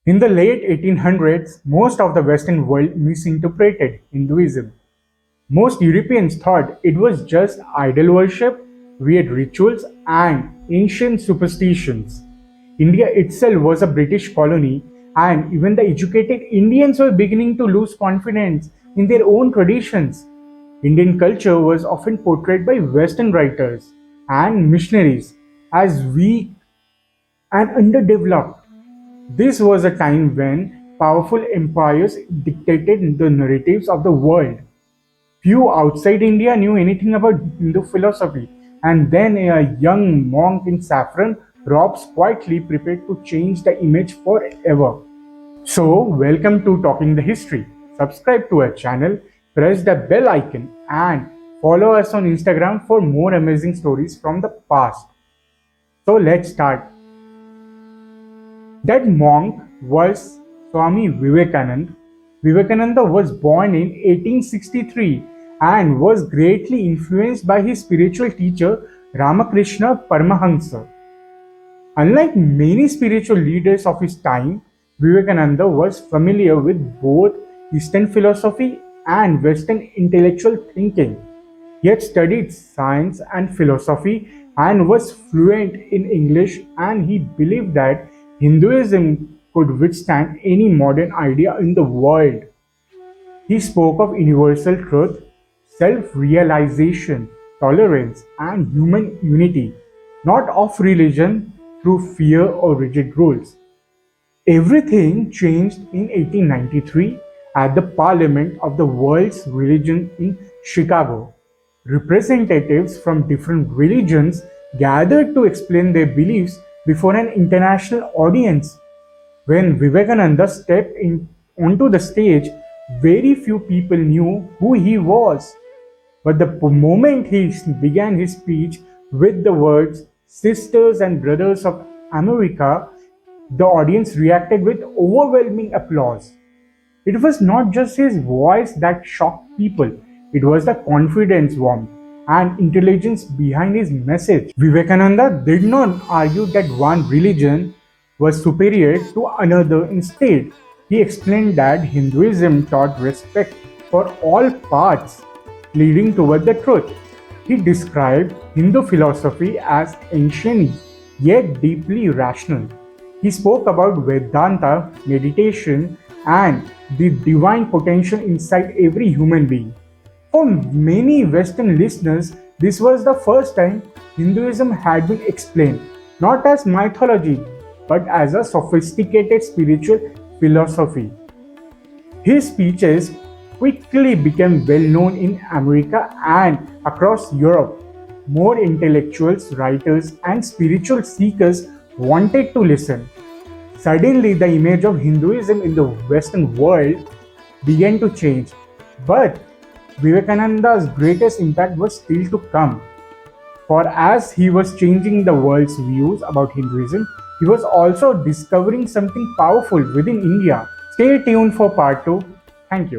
In the late 1800s, most of the Western world misinterpreted Hinduism. Most Europeans thought it was just idol worship, weird rituals, and ancient superstitions. India itself was a British colony, and even the educated Indians were beginning to lose confidence in their own traditions. Indian culture was often portrayed by Western writers and missionaries as weak and underdeveloped. This was a time when powerful empires dictated the narratives of the world. Few outside India knew anything about Hindu philosophy, and then a young monk in saffron robes quietly prepared to change the image forever. So, welcome to Talking the History. Subscribe to our channel, press the bell icon, and follow us on Instagram for more amazing stories from the past. So, let's start. That monk was Swami Vivekananda. Vivekananda was born in 1863 and was greatly influenced by his spiritual teacher Ramakrishna Paramahamsa. Unlike many spiritual leaders of his time, Vivekananda was familiar with both Eastern philosophy and Western intellectual thinking. He had studied science and philosophy and was fluent in English, and he believed that Hinduism could withstand any modern idea in the world. He spoke of universal truth, self-realization, tolerance, and human unity, not of religion through fear or rigid rules. Everything changed in 1893 at the Parliament of the World's Religion in Chicago. Representatives from different religions gathered to explain their beliefs before an international audience. When Vivekananda stepped onto the stage, very few people knew who he was. But the moment he began his speech with the words, "Sisters and Brothers of America," the audience reacted with overwhelming applause. It was not just his voice that shocked people, it was the confidence, warmth, and intelligence behind his message. Vivekananda did not argue that one religion was superior to another. Instead, he explained that Hinduism taught respect for all paths leading toward the truth. He described Hindu philosophy as ancient yet deeply rational. He spoke about Vedanta, meditation, and the divine potential inside every human being. For many Western listeners, this was the first time Hinduism had been explained, not as mythology, but as a sophisticated spiritual philosophy. His speeches quickly became well known in America and across Europe. More intellectuals, writers, and spiritual seekers wanted to listen. Suddenly, the image of Hinduism in the Western world began to change. But Vivekananda's greatest impact was still to come. For as he was changing the world's views about Hinduism, he was also discovering something powerful within India. Stay tuned for part 2. Thank you.